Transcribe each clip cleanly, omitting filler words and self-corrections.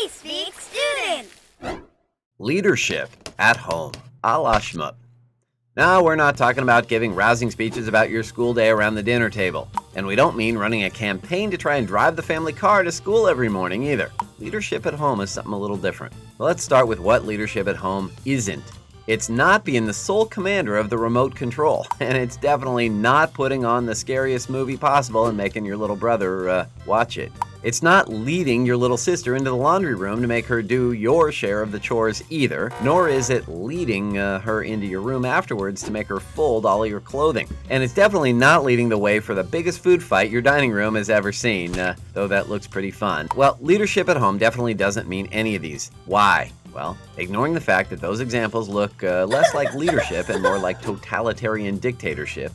We speak student. Leadership at home, a la Shmup. Now, we're not talking about giving rousing speeches about your school day around the dinner table. And we don't mean running a campaign to try and drive the family car to school every morning either. Leadership at home is something a little different. Let's start with what leadership at home isn't. It's not being the sole commander of the remote control, and it's definitely not putting on the scariest movie possible and making your little brother watch it. It's not leading your little sister into the laundry room to make her do your share of the chores either, nor is it leading her into your room afterwards to make her fold all of your clothing. And it's definitely not leading the way for the biggest food fight your dining room has ever seen, though that looks pretty fun. Well, leadership at home definitely doesn't mean any of these. Why? Well, ignoring the fact that those examples look less like leadership and more like totalitarian dictatorship,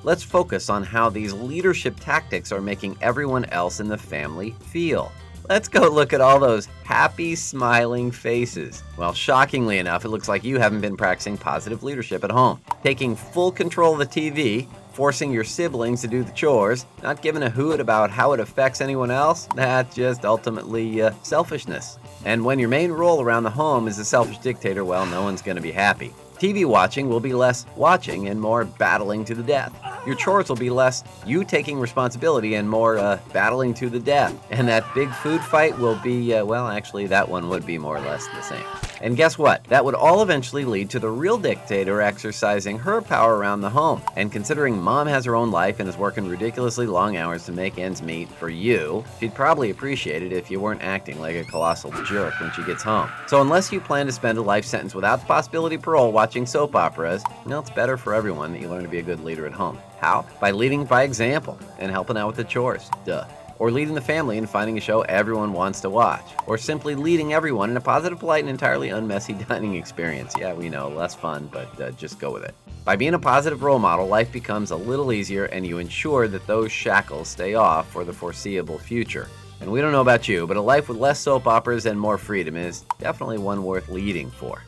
let's focus on how these leadership tactics are making everyone else in the family feel. Let's go look at all those happy, smiling faces. Well, shockingly enough, it looks like you haven't been practicing positive leadership at home. Taking full control of the TV, forcing your siblings to do the chores, not giving a hoot about how it affects anyone else, that's just ultimately selfishness. And when your main role around the home is a selfish dictator, well, no one's going to be happy. TV watching will be less watching and more battling to the death. Your chores will be less you taking responsibility and more battling to the death. And that big food fight will be, well, actually, that one would be more or less the same. And guess what? That would all eventually lead to the real dictator exercising her power around the home. And considering mom has her own life and is working ridiculously long hours to make ends meet for you, she'd probably appreciate it if you weren't acting like a colossal jerk when she gets home. So unless you plan to spend a life sentence without the possibility of parole watching soap operas, it's better for everyone that you learn to be a good leader at home. How? By leading by example and helping out with the chores. Duh. Or leading the family in finding a show everyone wants to watch. Or simply leading everyone in a positive, polite, and entirely unmessy dining experience. Yeah, we know, less fun, but just go with it. By being a positive role model, life becomes a little easier and you ensure that those shackles stay off for the foreseeable future. And we don't know about you, but a life with less soap operas and more freedom is definitely one worth leading for.